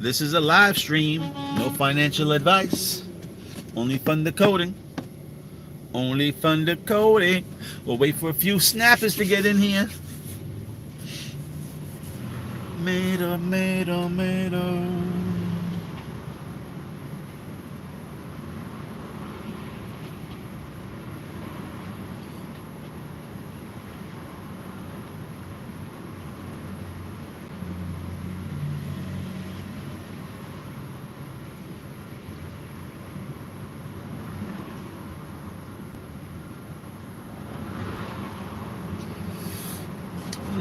This is a live stream. No financial advice. Only fun decoding. Only fun decoding. We'll wait for a few snappers to get in here. Made.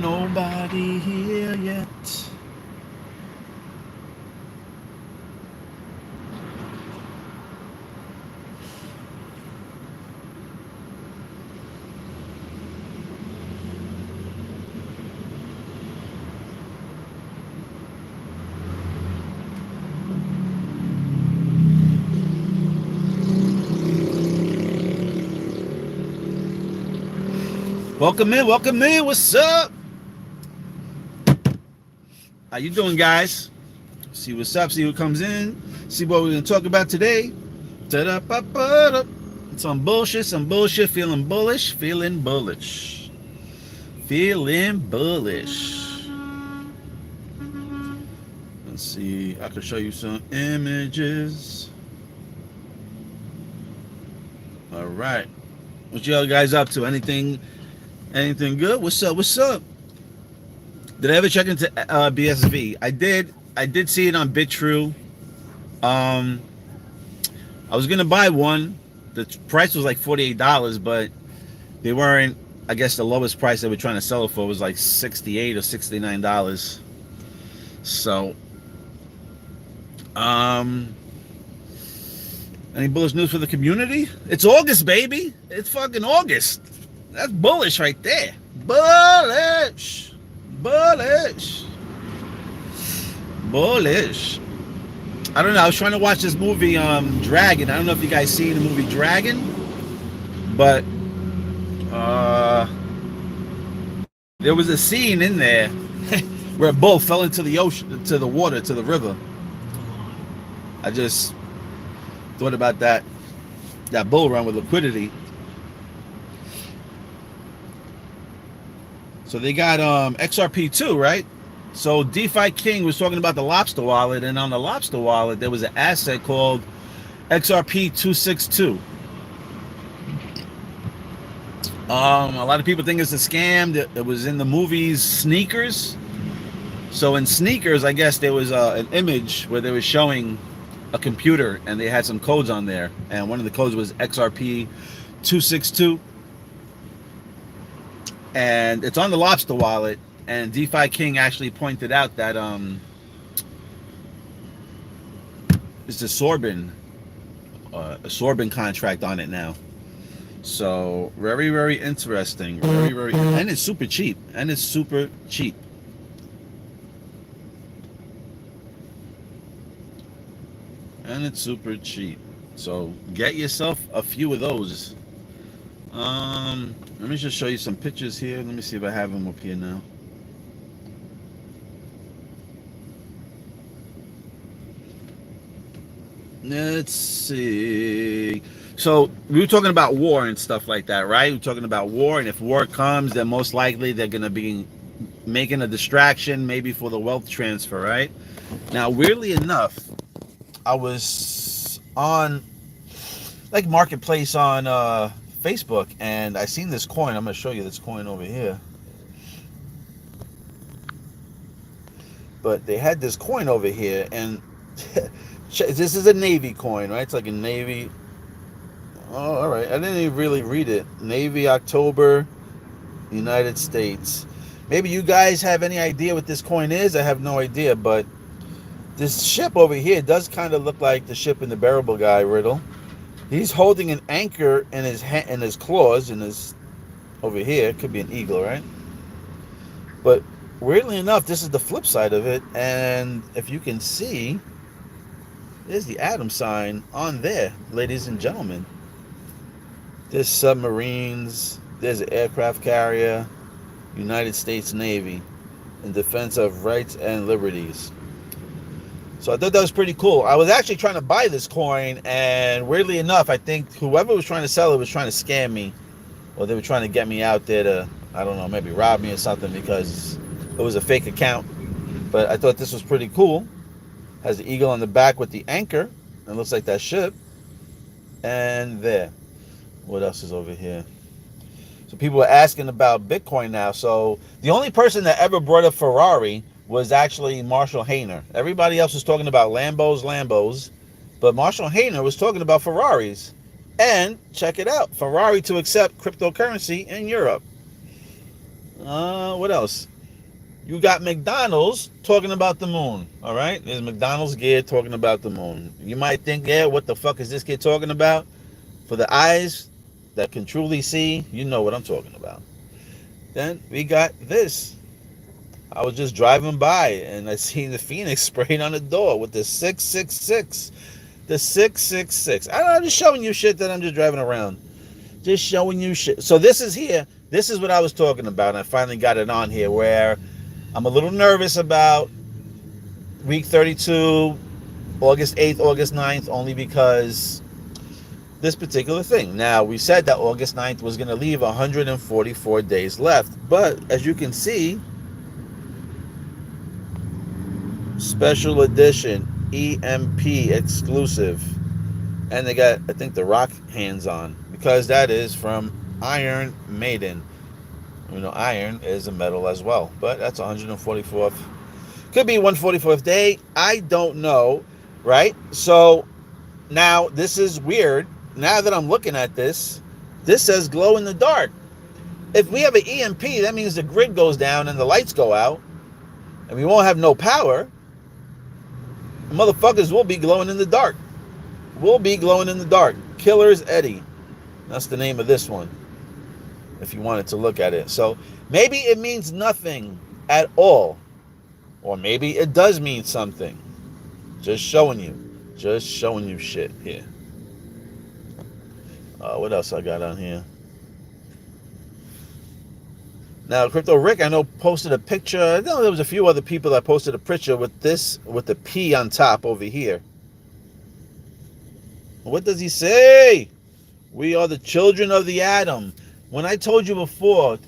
Nobody here yet. Welcome in, welcome in. What's up? How you doing, guys? See what's up, see who comes in, see what we're gonna talk about today. Da-da-ba-ba-da. Some bullshit, feeling bullish, feeling bullish. Let's see, I can show you some images. All right. What y'all guys up to? Anything good? What's up? Did I ever check into BSV? I did see it on BitTrue. I was gonna buy one. The price was like $48, but they weren't. I guess the lowest price they were trying to sell it for was like $68 or $69. So, any bullish news for the community? It's August, baby. It's fucking August. That's bullish right there. Bullish. I don't know. I was trying to watch this movie, Dragon. I don't know if you guys seen the movie Dragon, but there was a scene in there where a bull fell into the ocean, to the water, to the river. I just thought about that bull run with liquidity. So they got XRP2, right? So DeFi King was talking about the Lobster wallet, and on the Lobster wallet there was an asset called XRP262. A lot of people think it's a scam. It was in the movies Sneakers. So in Sneakers, I guess there was an image where they were showing a computer and they had some codes on there, and one of the codes was XRP262. And it's on the Lobster wallet, and DeFi King actually pointed out that it's a Sorbin contract on it now. So very interesting. Very, and it's super cheap. So get yourself a few of those. Let me just show you some pictures here. Let me see if I have them up here now. Let's see. So we were talking about war and stuff like that, right? We're talking about war, and if war comes, then most likely they're going to be making a distraction, maybe for the wealth transfer, right? Now, weirdly enough, I was on like Marketplace on Facebook, and I seen this coin. I'm going to show you this coin over here. But they had this coin over here, and this is a Navy coin, right? It's like a Navy. Oh, all right. I didn't even really read it. Navy, October, United States. Maybe you guys have any idea what this coin is? I have no idea, but this ship over here does kind of look like the ship in the Bearable Guy riddle. He's holding an anchor in his claws, in his over here. It could be an eagle, right? But weirdly enough, this is the flip side of it, and if you can see, there's the atom sign on there, ladies and gentlemen. There's submarines. There's an aircraft carrier, United States Navy, in defense of rights and liberties. So I thought that was pretty cool. I was actually trying to buy this coin, and weirdly enough, I think whoever was trying to sell it was trying to scam me, or they were trying to get me out there to, I don't know, maybe rob me or something, because it was a fake account. But I thought this was pretty cool. Has the eagle on the back with the anchor. It looks like that ship. And there. What else is over here? So people are asking about Bitcoin now. So the only person that ever brought up Ferrari was actually Marshall Hayner. Everybody else was talking about Lambos. But Marshall Hayner was talking about Ferraris. And check it out. Ferrari to accept cryptocurrency in Europe. What else? You got McDonald's talking about the moon. All right? There's McDonald's gear talking about the moon. You might think, yeah, what the fuck is this kid talking about? For the eyes that can truly see, you know what I'm talking about. Then we got this. I was just driving by and I seen the Phoenix sprayed on the door with the 666. The 666. I'm just showing you shit that I'm just driving around. Just showing you shit. So this is here. This is what I was talking about. And I finally got it on here, where I'm a little nervous about week 32, August 8th, August 9th, only because this particular thing. Now, we said that August 9th was going to leave 144 days left. But as you can see, special edition, EMP exclusive. And they got, I think, the rock hands on, because that is from Iron Maiden. You know, iron is a metal as well. But that's 144th. Could be 144th day. I don't know. Right? So now this is weird. Now that I'm looking at this, this says glow in the dark. If we have an EMP, that means the grid goes down and the lights go out, and we won't have no power. The motherfuckers will be glowing in the dark. Will be glowing in the dark. Killer's Eddie. That's the name of this one, if you wanted to look at it. So maybe it means nothing at all. Or maybe it does mean something. Just showing you. Just showing you shit here. What else I got on here? Now, Crypto Rick, I know, posted a picture. I know there was a few other people that posted a picture with this, with the P on top over here. What does he say? We are the children of the atom. When I told you before,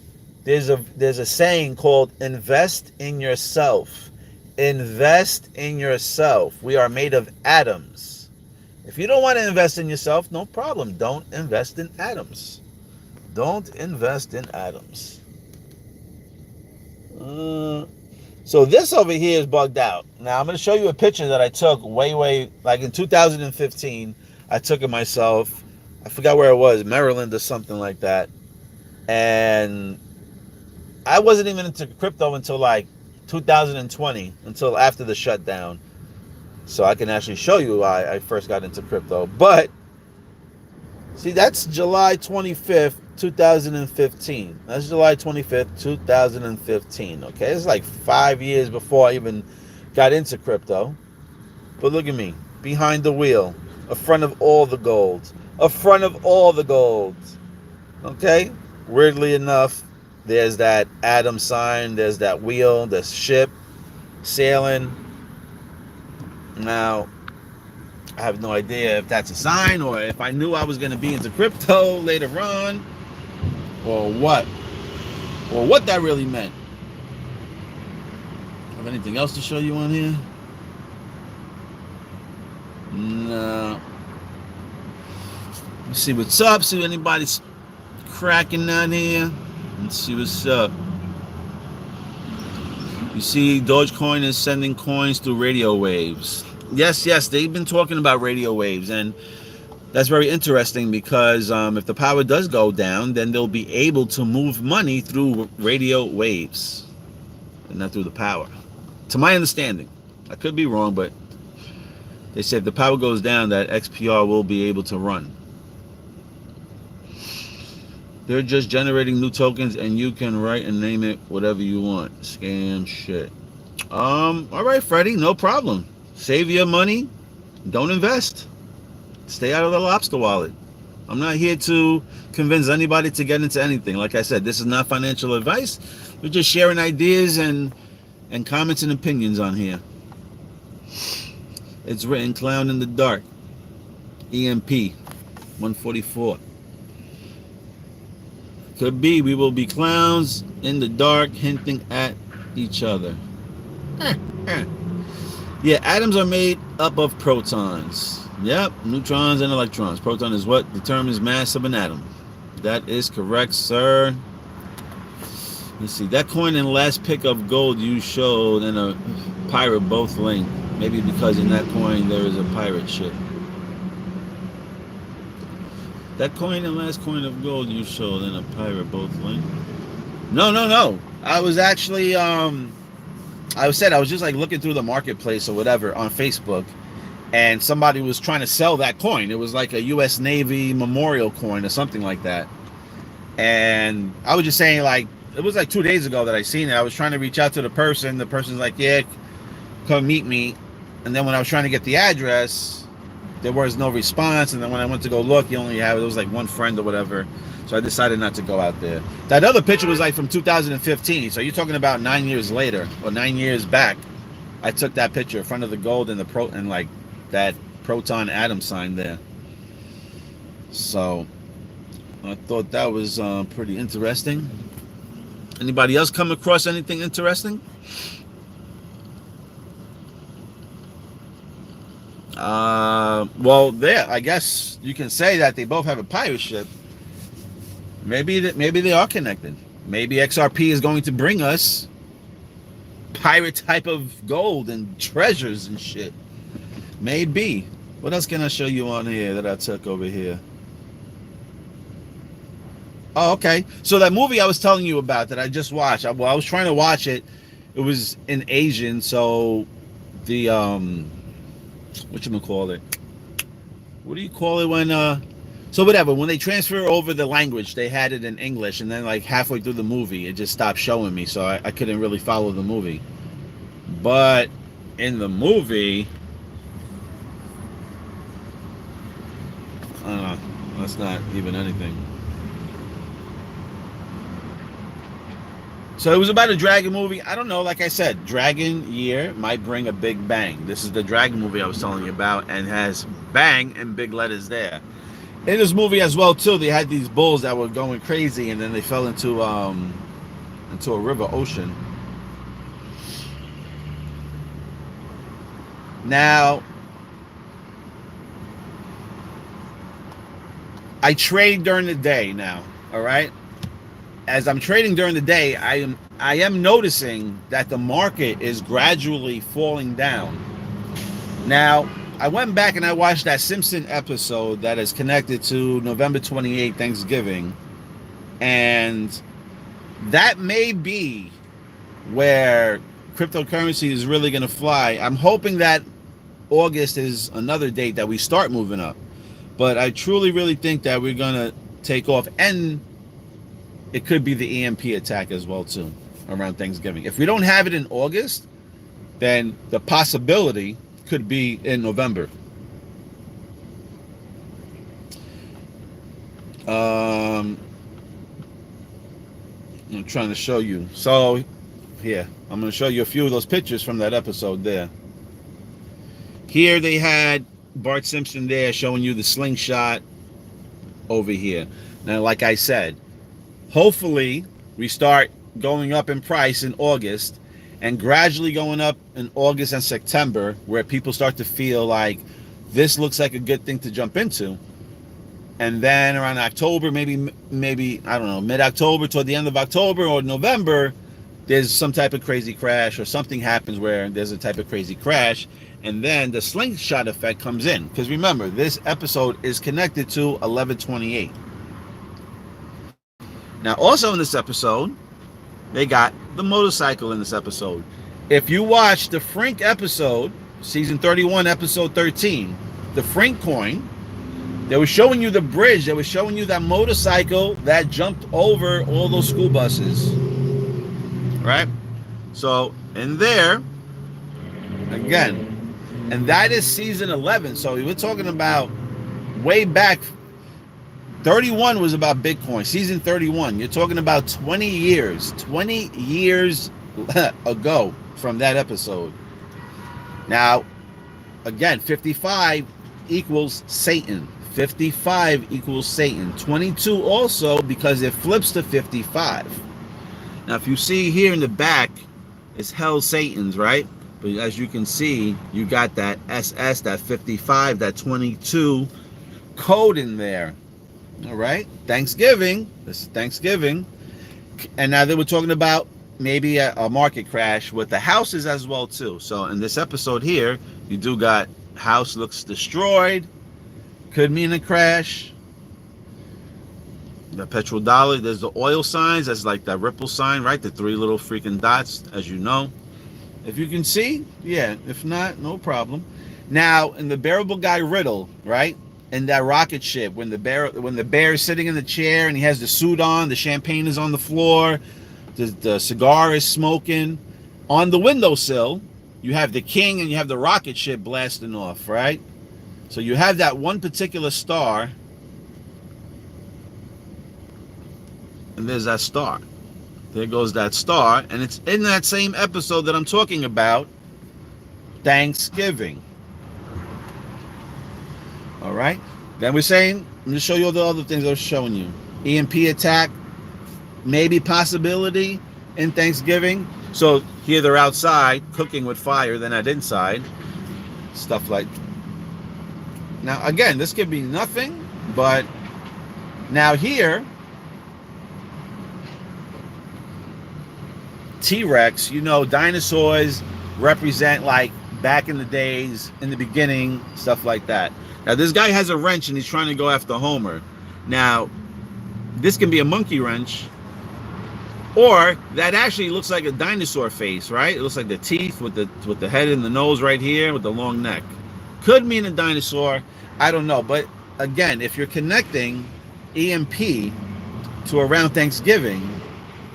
there's a saying called invest in yourself. Invest in yourself. We are made of atoms. If you don't want to invest in yourself, no problem. Don't invest in atoms. Don't invest in atoms. So this over here is bugged out. Now I'm going to show you a picture that I took way, like in 2015. I took it myself. I forgot where it was, Maryland or something like that. And I wasn't even into crypto until like 2020, until after the shutdown. So I can actually show you why I first got into crypto. But see, that's July 25th, 2015. That's July 25th, 2015. Okay, it's like 5 years before I even got into crypto. But look at me, behind the wheel, in front of all the gold, in front of all the gold. Okay, weirdly enough, there's that atom sign, there's that wheel, there's ship sailing. Now, I have no idea if that's a sign, or if I knew I was going to be into crypto later on, or what that really meant. Have anything else to show you on here? No. Let's see what's up. See if anybody's cracking down here. Let's see what's up. You see, Dogecoin is sending coins through radio waves. Yes, they've been talking about radio waves, and that's very interesting because if the power does go down, then they'll be able to move money through radio waves and not through the power. To my understanding. I could be wrong, but they said if the power goes down, that XPR will be able to run. They're just generating new tokens, and you can write and name it whatever you want. Scam shit. All right, Freddie, no problem. Save your money. Don't invest. Stay out of the lobster wallet. I'm not here to convince anybody to get into anything. Like I said, this is not financial advice. We're just sharing ideas and comments and opinions on here. It's written clown in the dark. EMP 144. Could be we will be clowns in the dark hinting at each other. Yeah, atoms are made up of protons. Yep, neutrons and electrons. Proton is what determines mass of an atom. That is correct, sir. Let's see. That coin and last pick of gold you showed and a pirate both link. Maybe because in that coin there is a pirate ship. That coin and last coin of gold you showed and a pirate both link. No. I was actually I was just like looking through the marketplace or whatever on Facebook, and somebody was trying to sell that coin. It was like a U.S. Navy memorial coin or something like that. And I was just saying, like, it was like 2 days ago that I seen it. I was trying to reach out to the person. The person's like, yeah, come meet me. And then when I was trying to get the address, there was no response. And then when I went to go look, he only had, it was like one friend or whatever. So I decided not to go out there. That other picture was like from 2015. So you're talking about 9 years later or 9 years back. I took that picture in front of the gold and and like that proton atom sign there. So I thought that was pretty interesting. Anybody else come across anything interesting? Well, there. I guess you can say that they both have a pirate ship. Maybe they are connected. Maybe XRP is going to bring us pirate type of gold and treasures and shit. Maybe. What else can I show you on here that I took over here? Oh, okay. So that movie I was telling you about that I just watched. I was trying to watch it. It was in Asian, so the whatchamacallit? What do you call it when so whatever, when they transfer over the language, they had it in English, and then like halfway through the movie it just stopped showing me, so I couldn't really follow the movie. But in the movie, I don't know, that's not even anything. So it was about a dragon movie. I don't know, like I said, Dragon Year might bring a big bang. This is the dragon movie I was telling you about, and has bang in big letters there. In this movie as well too, they had these bulls that were going crazy, and then they fell into a river ocean. Now, I trade during the day now, all right? As I'm trading during the day, I am noticing that the market is gradually falling down. Now, I went back and I watched that Simpsons episode that is connected to November 28th, Thanksgiving, and that may be where cryptocurrency is really going to fly. I'm hoping that August is another date that we start moving up, but I truly really think that we're going to take off, and it could be the EMP attack as well too around Thanksgiving. If we don't have it in August, then the possibility could be in November. I'm trying to show you. So here, I'm going to show you a few of those pictures from that episode there. Here they had Bart Simpson there showing you the slingshot over here. Now, like I said, hopefully we start going up in price in August, and gradually going up in August and September, where people start to feel like this looks like a good thing to jump into. And then around October, maybe I don't know, mid-October toward the end of October or November, there's some type of crazy crash, or something happens where there's a type of crazy crash, and then the slingshot effect comes in. Because remember, this episode is connected to 1128. Now, also in this episode, they got the motorcycle in this episode. If you watch the Frink episode, season 31, episode 13, the Frink coin, they were showing you the bridge. They were showing you that motorcycle that jumped over all those school buses. Right? So, in there, again, and that is season 11. So, we were talking about way back. 31 was about Bitcoin. Season 31. You're talking about 20 years ago from that episode. Now, again, 55 equals Satan. 55 equals Satan. 22 also, because it flips to 55. Now, if you see here in the back, it's Hell Satan's, right? But as you can see, you got that SS, that 55, that 22 code in there. All right? Thanksgiving. This is Thanksgiving. And now they were talking about maybe a market crash with the houses as well, too. So in this episode here, you do got house looks destroyed. Could mean a crash. The petrodollar, there's the oil signs. That's like that ripple sign, right? The 3 little freaking dots, as you know. If you can see, yeah. If not, no problem. Now, in the bearable guy riddle, right? In that rocket ship, when the bear is sitting in the chair and he has the suit on, the champagne is on the floor, the cigar is smoking. On the windowsill, you have the king and you have the rocket ship blasting off, right? So you have that one particular star, and there's that star. There goes that star, and it's in that same episode that I'm talking about, Thanksgiving. All right? Then we're saying, I'm going to show you all the other things I was showing you. EMP attack, maybe possibility in Thanksgiving. So here they're outside cooking with fire, they're not inside. Stuff like that. Now, again, this could be nothing, but now here, T-Rex, you know, dinosaurs represent like back in the days, in the beginning, stuff like that. Now, this guy has a wrench and he's trying to go after Homer. Now, this can be a monkey wrench, or that actually looks like a dinosaur face, right? It looks like the teeth with the head and the nose right here with the long neck. Could mean a dinosaur. I don't know. But again, if you're connecting EMP to around Thanksgiving,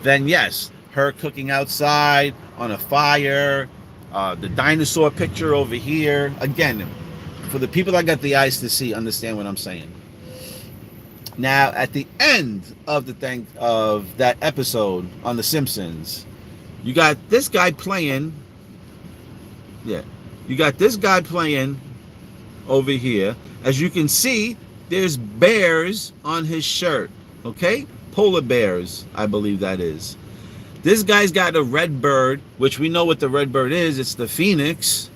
then yes, her cooking outside on a fire, the dinosaur picture over here. Again, for the people that got the eyes to see, understand what I'm saying. Now, at the end of that episode on The Simpsons, you got this guy playing. Yeah, you got this guy playing over here. As you can see, there's bears on his shirt. Okay, polar bears, I believe that is. This guy's got a red bird, which we know what the red bird is. It's the phoenix.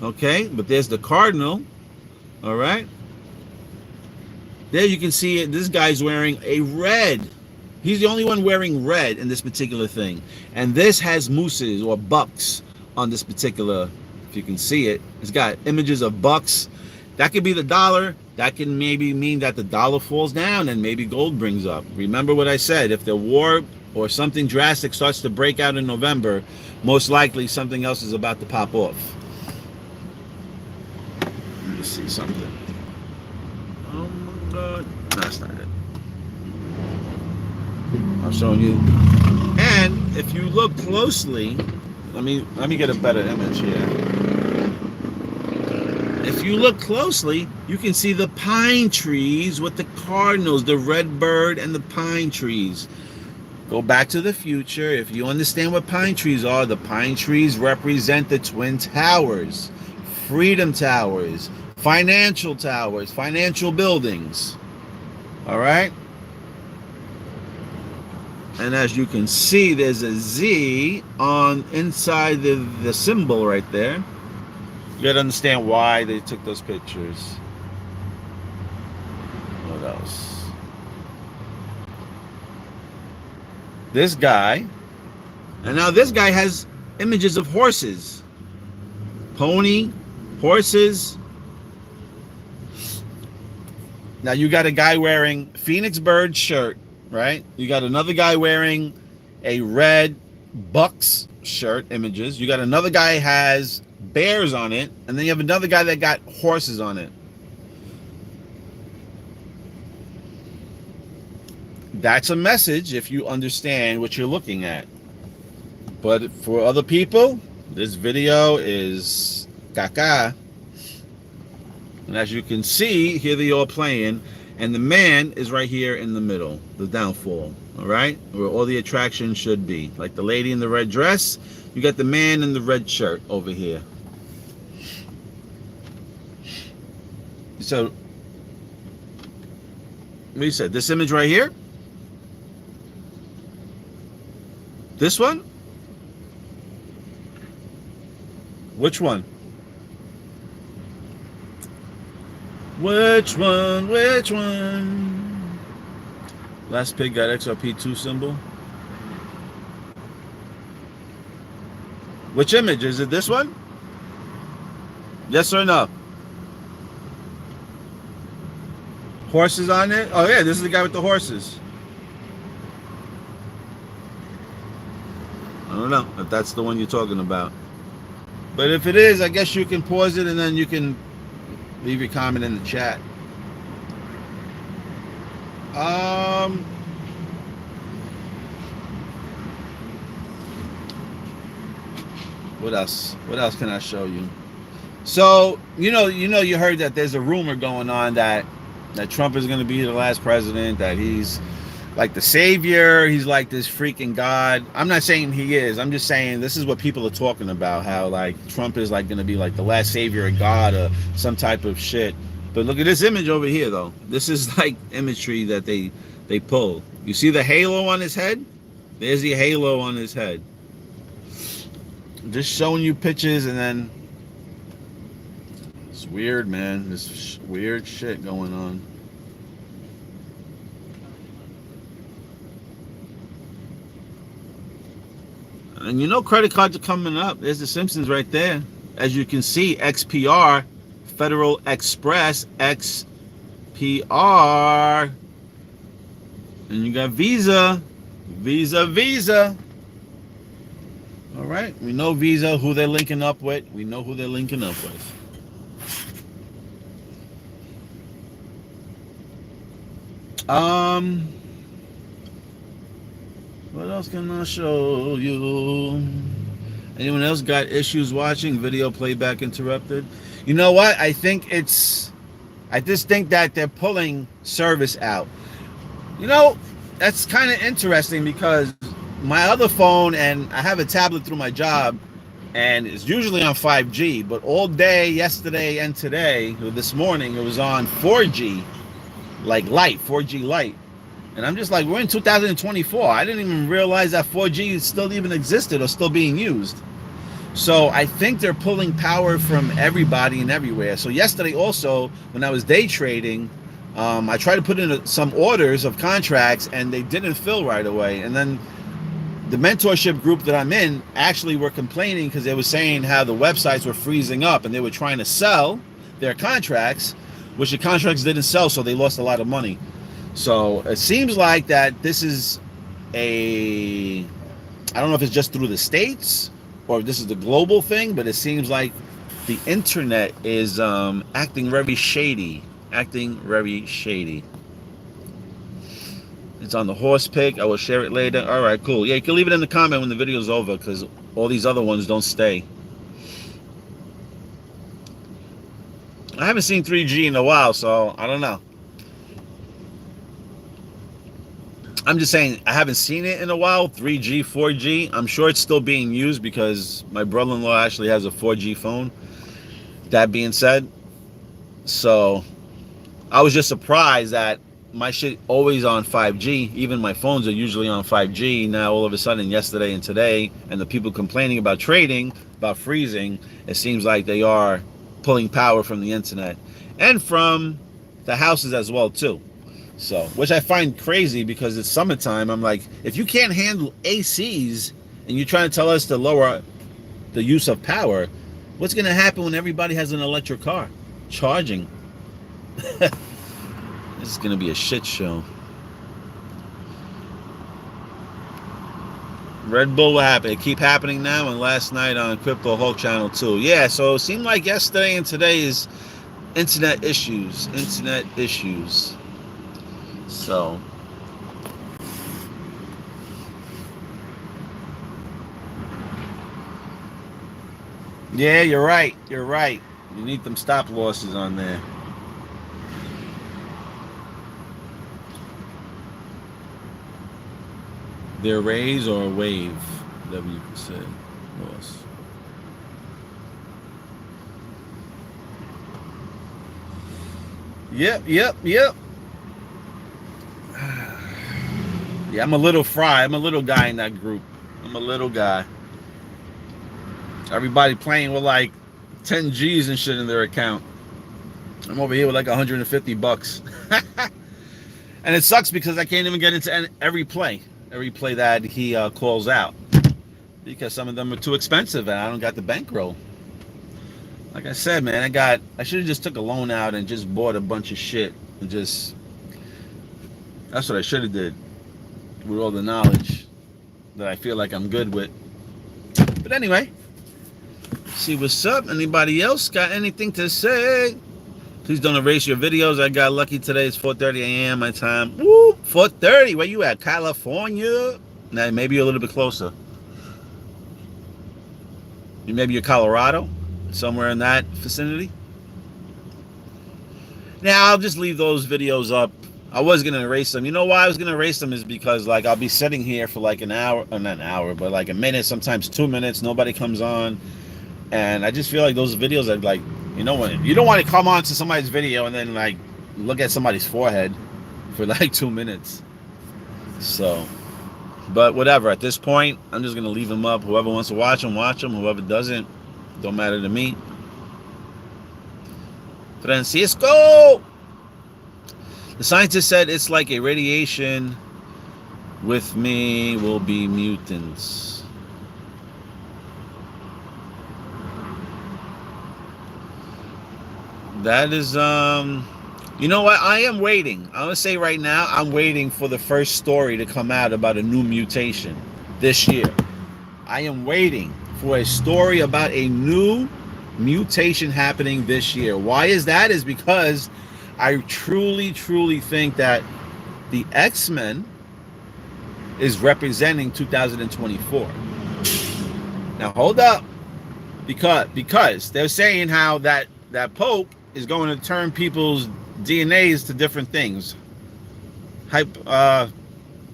Okay, but there's the cardinal. All right. There you can see it. This guy's wearing a red. He's the only one wearing red in this particular thing. And this has mooses or bucks on this particular, if you can see it. It's got images of bucks. That could be the dollar. That can maybe mean that the dollar falls down and maybe gold brings up. Remember what I said. If the war or something drastic starts to break out in November, most likely something else is about to pop off. Let me see something. Oh my God. No, that's not it. I'm showing you. And if you look closely, let me get a better image here. If you look closely, you can see the pine trees with the cardinals, the red bird and the pine trees. Go back to the future. If you understand what pine trees are, the pine trees represent the Twin Towers, Freedom Towers, financial towers, financial buildings. All right? And as you can see, there's a Z on inside the symbol right there. You gotta understand why they took those pictures. What else? This guy. And now this guy has images of horses. Pony, horses. Now you got a guy wearing Phoenix Bird shirt, right? You got another guy wearing a red Bucks shirt, images. You got another guy has bears on it, and then you have another guy that got horses on it. That's a message if you understand what you're looking at. But for other people, this video is caca. And as you can see, here they all playing, and the man is right here in the middle, the downfall, all right, where all the attraction should be. Like the lady in the red dress, you got the man in the red shirt over here. So, what you said? This image right here? This one? Which one? Which one? Which one? Last pig got XRP2 symbol. Which image? Is it this one? Yes or no? Horses on it? Oh yeah, this is the guy with the horses. I don't know if that's the one you're talking about. But if it is, I guess you can pause it and then you can leave your comment in the chat. What else? What else can I show you? So you heard that there's a rumor going on that Trump is going to be the last president, that he's like the savior, he's like this freaking god. I'm not saying he is. I'm just saying this is what people are talking about, how like Trump is like going to be like the last savior of God or some type of shit. But look at this image over here though. This is like imagery that they pull. You see the halo on his head? There's the halo on his head. Just showing you pictures, and then it's weird, man. This weird shit going on. And credit cards are coming up. There's the Simpsons right there. As you can see, XPR, Federal Express, XPR. And you got Visa. Visa. All right. We know Visa, who they're linking up with. We know who they're linking up with. What else can I show you? Anyone else got issues watching? Video playback interrupted. You know what? I just think that they're pulling service out. That's kind of interesting because my other phone, and I have a tablet through my job, and it's usually on 5G, but all day yesterday and today, or this morning, it was on 4G, like light, 4G light. And I'm just like, we're in 2024. I didn't even realize that 4G still even existed or still being used. So I think they're pulling power from everybody and everywhere. So yesterday also, when I was day trading, I tried to put in some orders of contracts and they didn't fill right away. And then the mentorship group that I'm in actually were complaining because they were saying how the websites were freezing up and they were trying to sell their contracts, which the contracts didn't sell, so they lost a lot of money. So it seems like that this is I don't know if it's just through the States or if this is the global thing, but it seems like the internet is acting very shady. It's on the horse pick. I will share it later. All right, cool. Yeah, you can leave it in the comment when the video's over because all these other ones don't stay. I haven't seen 3G in a while, so I don't know. I'm just saying, I haven't seen it in a while, 3G, 4G. I'm sure it's still being used because my brother-in-law actually has a 4G phone. That being said, so I was just surprised that my shit always on 5G. Even my phones are usually on 5G. Now, all of a sudden, yesterday and today, and the people complaining about trading, about freezing, it seems like they are pulling power from the internet and from the houses as well, too. So, which I find crazy because it's summertime. I'm like, if you can't handle ACs and you're trying to tell us to lower the use of power, what's going to happen when everybody has an electric car charging? This is going to be a shit show. Red Bull, what happened? It keep happening now, and last night on Crypto Hulk Channel 2. Yeah, so it seemed like yesterday and today is internet issues. So, yeah, you're right. You need them stop losses on there. Their raise or wave, whatever you can say. Loss. Yep. Yeah, I'm a little fry. I'm a little guy in that group. I'm a little guy. Everybody playing with like 10 G's and shit in their account. I'm over here with like $150. And it sucks because I can't even get into every play that he calls out, because some of them are too expensive and I don't got the bankroll. Like I said, man, I should have just took a loan out and just bought a bunch of shit and just, that's what I should have did with all the knowledge that I feel like I'm good with. But anyway, see what's up. Anybody else got anything to say? Please don't erase your videos. I got lucky today. It's 4:30 a.m. my time. Woo! 4:30. Where you at? California? Now, maybe you're a little bit closer. Maybe you're Colorado? Somewhere in that vicinity? Now, I'll just leave those videos up. I was going to erase them. You know why I was going to erase them is because, like, I'll be sitting here for like an hour. Not an hour, but like a minute, sometimes 2 minutes. Nobody comes on. And I just feel like those videos are like, you know what? You don't want to come on to somebody's video and then like look at somebody's forehead for like 2 minutes. So, but whatever. At this point, I'm just gonna leave them up. Whoever wants to watch them, watch them. Whoever doesn't, don't matter to me. Francisco. The scientist said it's like a radiation. With me will be mutants. That is, you know what? I am waiting. I'm going to say right now, I'm waiting for the first story to come out about a new mutation this year. I am waiting for a story about a new mutation happening this year. Why is that? Is because I truly, truly think that the X-Men is representing 2024. Now, hold up. Because they're saying how that Pope is going to turn people's DNAs to different things,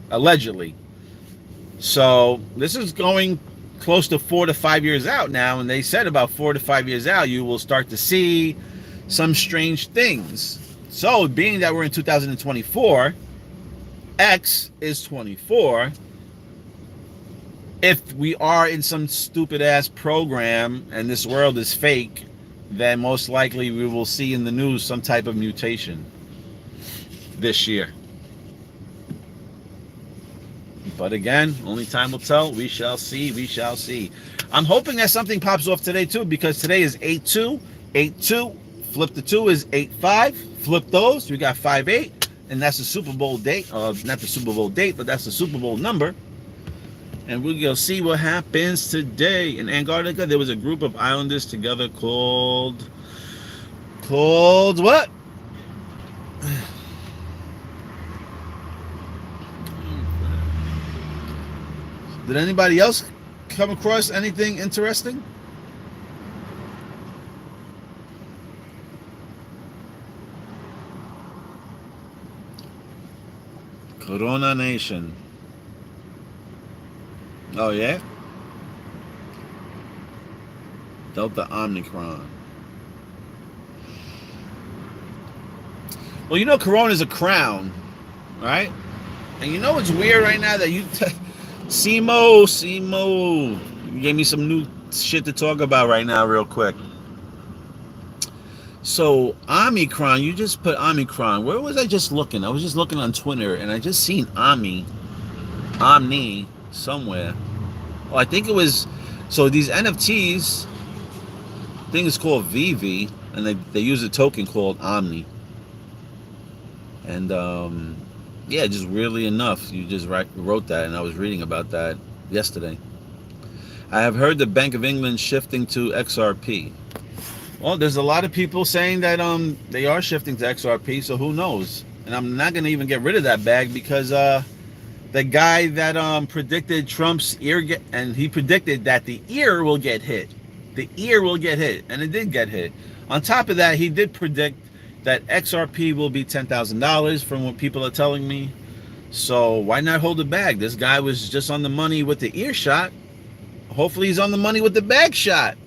allegedly. So this is going close to 4 to 5 years out now, and they said about 4 to 5 years out you will start to see some strange things. So being that we're in 2024, X is 24. If we are in some stupid ass program and this world is fake, then most likely we will see in the news some type of mutation this year. But again, only time will tell. We shall see. We shall see. I'm hoping that something pops off today too, because today is 8-2. 8-2. Flip the 2 is 8-5. Flip those. We got 5-8. And that's the Super Bowl date. Not the Super Bowl date, but that's the Super Bowl number. And we're going to see what happens today. In Antarctica, there was a group of islanders together called what? Did anybody else come across anything interesting? Corona Nation. Oh, yeah? Delta Omicron. Well, you know Corona is a crown, right? And you know what's weird right now that you... Simo, you gave me some new shit to talk about right now real quick. So, Omicron, you just put Omicron. Where was I just looking? I was just looking on Twitter, and I just seen Omni somewhere. Oh, I think it was... So, these NFTs, I think it's called VV, and they use a token called Omni. And, yeah, just weirdly enough, you just wrote that, and I was reading about that yesterday. I have heard the Bank of England shifting to XRP. Well, there's a lot of people saying that they are shifting to XRP, so who knows? And I'm not going to even get rid of that bag because the guy that predicted Trump's ear, and he predicted that the ear will get hit. The ear will get hit, and it did get hit. On top of that, he did predict that XRP will be $10,000 from what people are telling me. So why not hold the bag? This guy was just on the money with the ear shot. Hopefully he's on the money with the bag shot.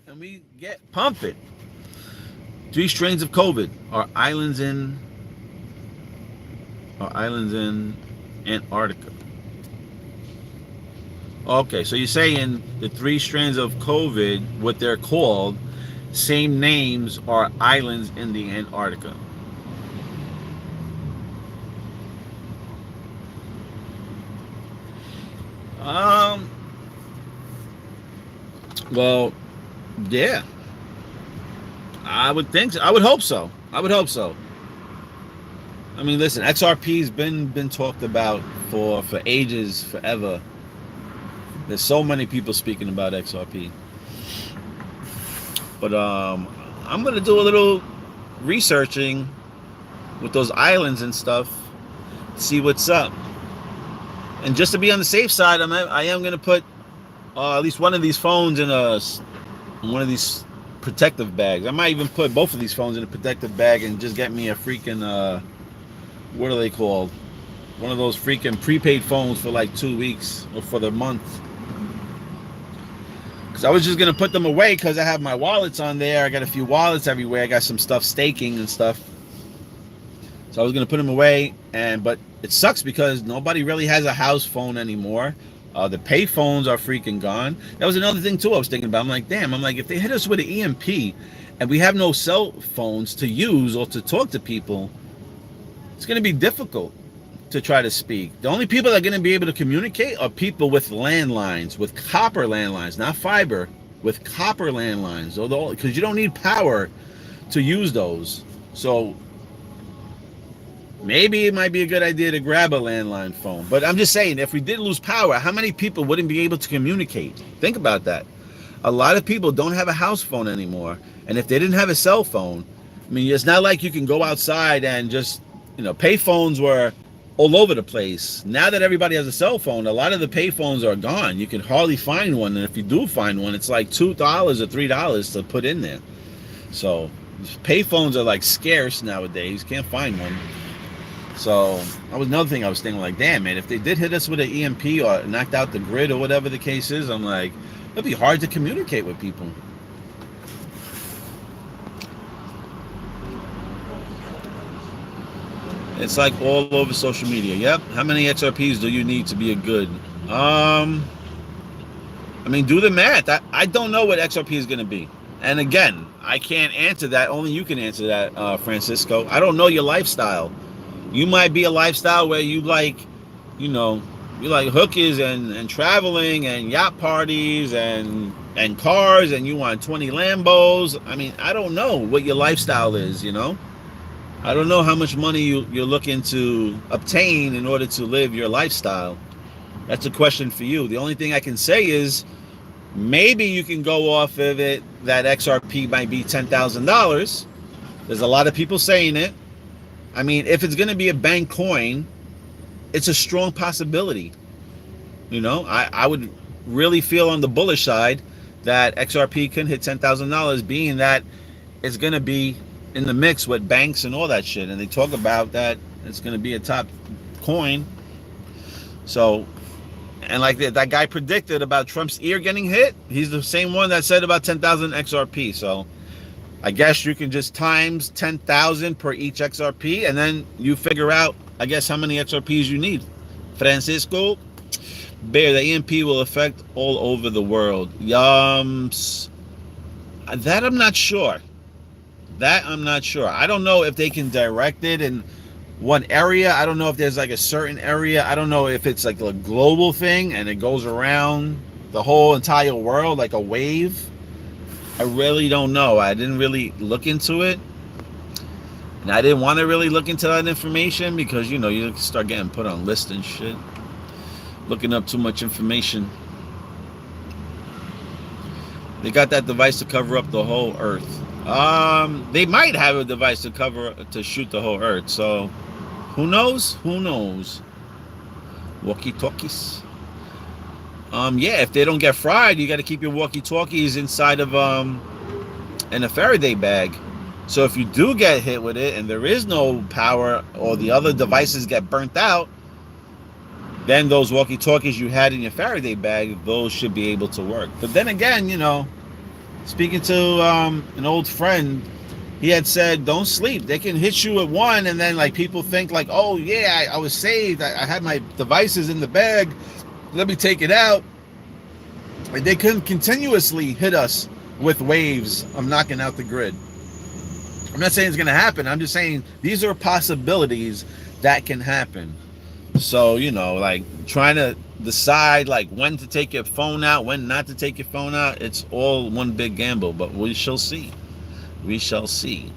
And we get pumping. Three strains of COVID are islands in Antarctica. Okay, so you're saying the three strands of COVID, what they're called, same names are islands in the Antarctica. Um, well, yeah, I would think so. I would hope so. I would hope so. I mean, listen, XRP's been talked about for ages, forever. There's so many people speaking about XRP. But I'm gonna do a little researching with those islands and stuff, see what's up. And just to be on the safe side, I am gonna put at least one of these phones in one of these protective bags. I might even put both of these phones in a protective bag and just get me a freaking what are they called? One of those freaking prepaid phones for like 2 weeks or for the month. Because I was just gonna put them away because I have my wallets on there. I got a few wallets everywhere. I got some stuff staking and stuff. So I was gonna put them away, but it sucks because nobody really has a house phone anymore. The pay phones are freaking gone. That was another thing too I was thinking about. I'm like, damn, if they hit us with an EMP and we have no cell phones to use or to talk to people, it's going to be difficult to try to speak. The only people that are going to be able to communicate are people with landlines, with copper landlines, not fiber, with copper landlines, because you don't need power to use those. So maybe it might be a good idea to grab a landline phone. But I'm just saying, if we did lose power, how many people wouldn't be able to communicate? Think about that. A lot of people don't have a house phone anymore. And if they didn't have a cell phone, I mean, it's not like you can go outside and just, pay phones were all over the place. Now that everybody has a cell phone, a lot of the pay phones are gone. You can hardly find one. And if you do find one, it's like $2 or $3 to put in there. So pay phones are like scarce nowadays. Can't find one. So that was another thing I was thinking, like, damn, man, if they did hit us with an EMP or knocked out the grid or whatever the case is, I'm like, it'd be hard to communicate with people. It's like all over social media. Yep. How many XRPs do you need to be a good? Do the math. I don't know what XRP is going to be. And again, I can't answer that. Only you can answer that, Francisco. I don't know your lifestyle. You might be a lifestyle where you like hookers and traveling and yacht parties and cars, and you want 20 Lambos. I don't know what your lifestyle is, I don't know how much money you're looking to obtain in order to live your lifestyle. That's a question for you. The only thing I can say is maybe you can go off of it that XRP might be $10,000. There's a lot of people saying it. If it's going to be a bank coin, it's a strong possibility. I would really feel on the bullish side that XRP can hit $10,000, being that it's going to be in the mix with banks and all that shit. And they talk about that it's going to be a top coin. So, and like that guy predicted about Trump's ear getting hit, he's the same one that said about 10,000 XRP. So I guess you can just times 10,000 per each XRP, and then you figure out, I guess, how many XRPs you need. Francisco, Bear, the EMP will affect all over the world. That I'm not sure. I don't know if they can direct it in one area. I don't know if there's like a certain area. I don't know if it's like a global thing and it goes around the whole entire world like a wave. I really don't know. I didn't really look into it. And I didn't want to really look into that information because, you start getting put on lists and shit. Looking up too much information. They got that device to cover up the whole earth. They might have a device to shoot the whole earth. So, who knows? Walkie-talkies. If they don't get fried, you got to keep your walkie-talkies inside of in a Faraday bag. So if you do get hit with it and there is no power or the other devices get burnt out, then those walkie-talkies you had in your Faraday bag, those should be able to work. But then again, speaking to an old friend, he had said, don't sleep. They can hit you at 1, and then like people think like, oh yeah, I was saved. I had my devices in the bag. Let me take it out. And they can continuously hit us with waves of knocking out the grid. I'm not saying it's going to happen. I'm just saying these are possibilities that can happen. So, like trying to decide like when to take your phone out, when not to take your phone out, it's all one big gamble, but we shall see. We shall see.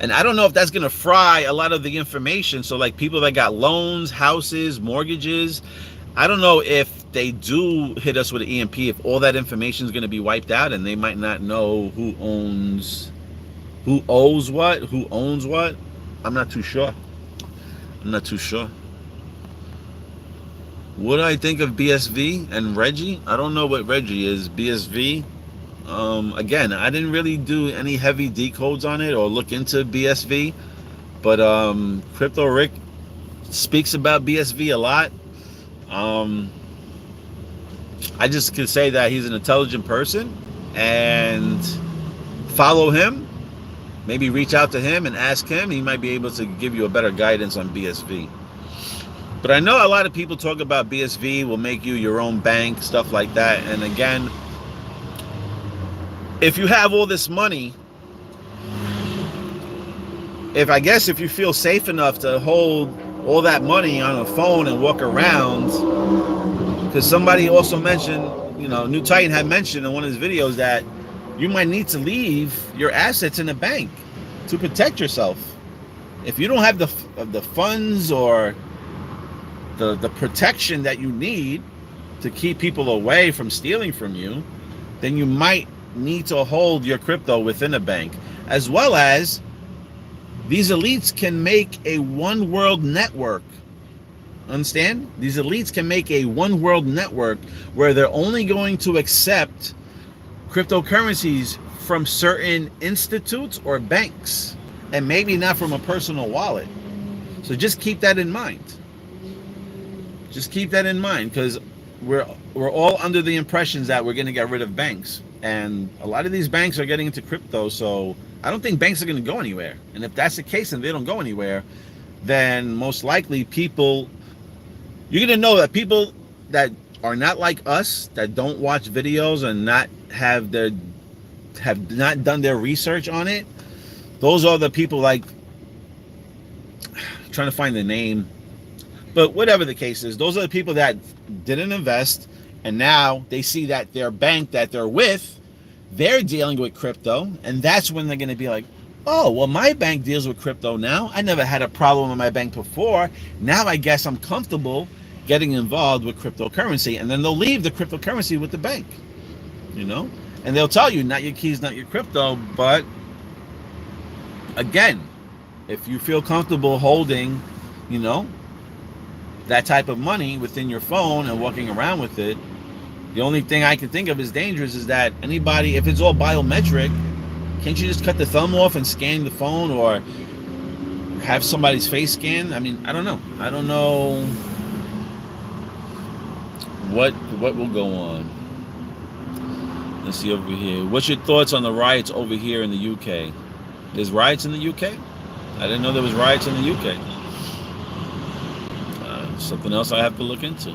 And I don't know if that's going to fry a lot of the information. So like people that got loans, houses, mortgages, I don't know if they do hit us with an EMP, if all that information is going to be wiped out and they might not know who owes what. I'm not too sure. What do I think of BSV and Reggie? I don't know what Reggie is. BSV. Again, I didn't really do any heavy decodes on it or look into BSV, but Crypto Rick speaks about BSV a lot. I just could say that he's an intelligent person, and follow him. Maybe reach out to him and ask him. He might be able to give you a better guidance on BSV. But I know a lot of people talk about BSV will make you your own bank, stuff like that. And again, if you have all this money, if you feel safe enough to hold all that money on a phone and walk around, because somebody also mentioned, New Titan had mentioned in one of his videos that you might need to leave your assets in a bank to protect yourself. If you don't have the funds or the protection that you need to keep people away from stealing from you, then you might need to hold your crypto within a bank. As well as these elites can make a one world network. Understand? These elites can make a one world network where they're only going to accept cryptocurrencies from certain institutes or banks, and maybe not from a personal wallet. So just keep that in mind. Because we're all under the impressions that we're going to get rid of banks, and a lot of these banks are getting into crypto, so I don't think banks are going to go anywhere. And if that's the case and they don't go anywhere, then most likely you're going to know that people that are not like us, that don't watch videos and have not done their research on it, those are the people like, I'm trying to find the name, but whatever the case is, those are the people that didn't invest, and now they see that their bank that they're with, they're dealing with crypto, and that's when they're going to be like, oh, well, my bank deals with crypto now. I never had a problem with my bank before. Now I guess I'm comfortable getting involved with cryptocurrency. And then they'll leave the cryptocurrency with the bank, and they'll tell you, not your keys, not your crypto. But again, if you feel comfortable holding, that type of money within your phone and walking around with it, the only thing I can think of is dangerous is that anybody, if it's all biometric, can't you just cut the thumb off and scan the phone, or have somebody's face scanned? I mean, I don't know what will go on. Let's see over here. What's your thoughts on the riots over here in the UK? There's riots in the UK? I didn't know there was riots in the UK. Something else I have to look into.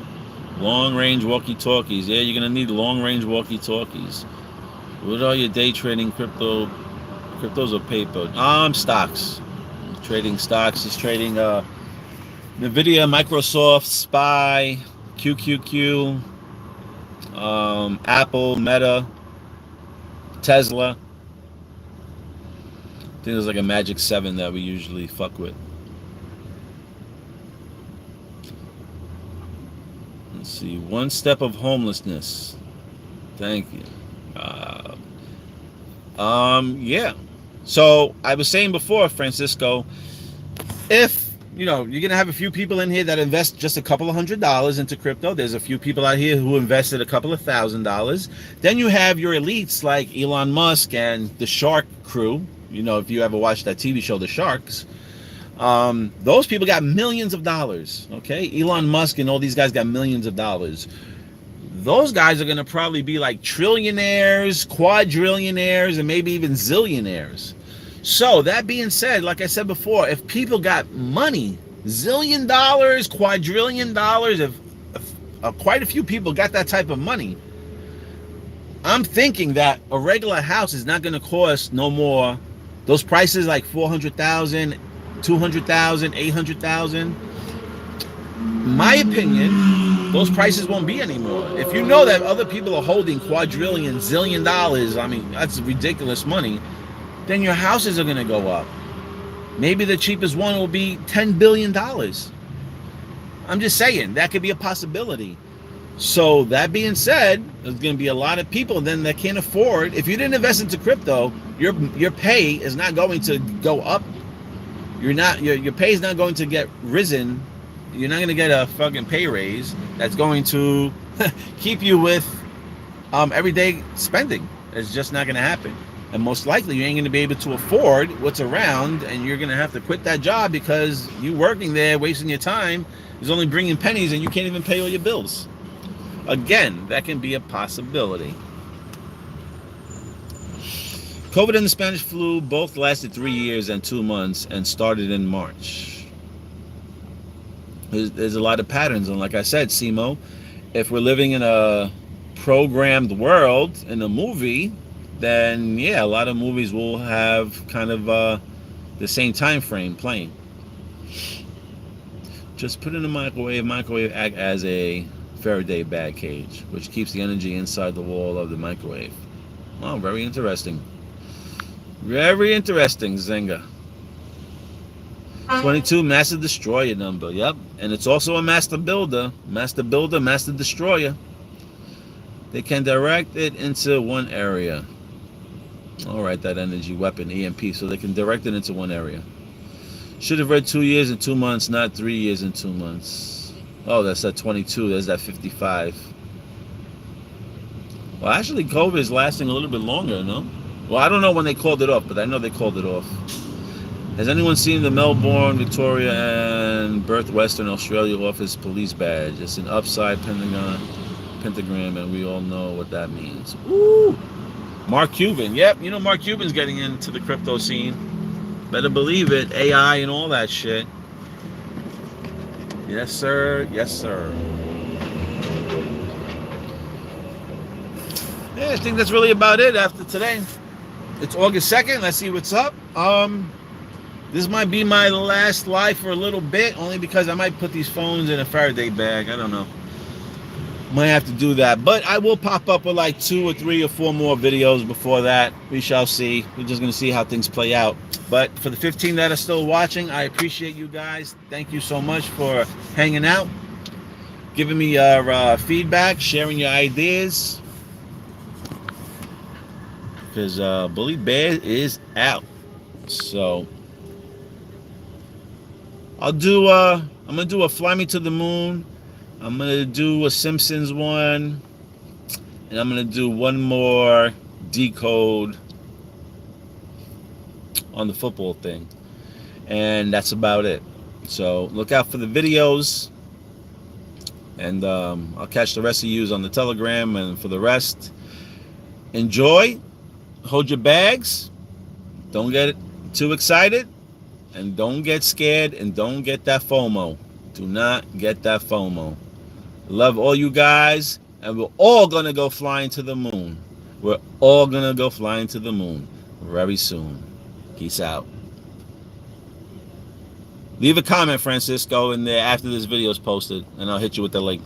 Long-range walkie-talkies. Yeah, you're going to need long-range walkie-talkies. What are your day trading cryptos or paper? Stocks. Trading stocks. Just trading Nvidia, Microsoft, SPY, QQQ, Apple, Meta, Tesla. I think there's like a magic 7 that we usually fuck with. Let's see. One step of homelessness. Thank you. Yeah. So I was saying before, Francisco, if you're gonna have a few people in here that invest just a couple of $100s into crypto. There's a few people out here who invested a couple of $1,000s. Then you have your elites like Elon Musk and the Shark crew. If you ever watched that TV show, The Sharks. Those people got millions of dollars. Okay, Elon Musk and all these guys got millions of dollars. Those guys are going to probably be like trillionaires, quadrillionaires, and maybe even zillionaires. So that being said, like I said before, if people got money, zillion dollars, quadrillion dollars, if quite a few people got that type of money, I'm thinking that a regular house is not going to cost no more. Those prices like 400,000, 200,000, 800,000. My opinion, those prices won't be anymore. If you know that other people are holding quadrillion, zillion dollars, I mean, that's ridiculous money, then your houses are going to go up. Maybe the cheapest one will be $10 billion. I'm just saying, that could be a possibility. So that being said, there's going to be a lot of people then that can't afford. If you didn't invest into crypto, your pay is not going to go up. Your pay is not going to get risen. You're not going to get a fucking pay raise that's going to keep you with everyday spending. It's just not going to happen. And most likely you ain't going to be able to afford what's around, and you're going to have to quit that job because you working there, wasting your time, is only bringing pennies, and you can't even pay all your bills. Again, that can be a possibility. COVID and the Spanish flu both lasted 3 years and 2 months and started in March. There's a lot of patterns, and like I said, Simo, if we're living in a programmed world, in a movie, then yeah, a lot of movies will have kind of the same time frame playing. Just put in the microwave. Microwave act as a Faraday bag cage, which keeps the energy inside the wall of the microwave. Wow, very interesting. Very interesting, Zenga. 22, Master Destroyer number. Yep. And it's also a Master Builder. Master Builder, Master Destroyer. They can direct it into one area. Alright, that energy weapon, EMP. So they can direct it into one area. Should have read 2 years and 2 months, not 3 years and 2 months. Oh, that's that 22. There's that 55. Well, actually, COVID is lasting a little bit longer, no? Well, I don't know when they called it off, but I know they called it off. Has anyone seen the Melbourne, Victoria, and Perth, Western Australia office police badge? It's an upside pentagram, and we all know what that means. Ooh! Mark Cuban. Yep, you know Mark Cuban's getting into the crypto scene. Better believe it. AI and all that shit. Yes, sir. Yes, sir. Yeah, I think that's really about it after today. It's August 2nd. Let's see what's up. This might be my last live for a little bit, only because I might put these phones in a Faraday bag. I don't know. Might have to do that. But I will pop up with like 2 or 3 or 4 more videos before that. We shall see. We're just going to see how things play out. But for the 15 that are still watching, I appreciate you guys. Thank you so much for hanging out, giving me your feedback, sharing your ideas. Because Bully Bear is out. So I'm gonna do a Fly Me to the Moon. I'm gonna do a Simpsons one, and I'm gonna do one more decode on the football thing, and that's about it. So look out for the videos, and I'll catch the rest of you on the Telegram. And for the rest, enjoy, hold your bags, don't get too excited, and don't get scared, and don't get that FOMO. Do not get that FOMO. Love all you guys, and we're all gonna go flying to the moon. We're all gonna go flying to the moon very soon. Peace out. Leave a comment, Francisco, in there after this video is posted, and I'll hit you with the link.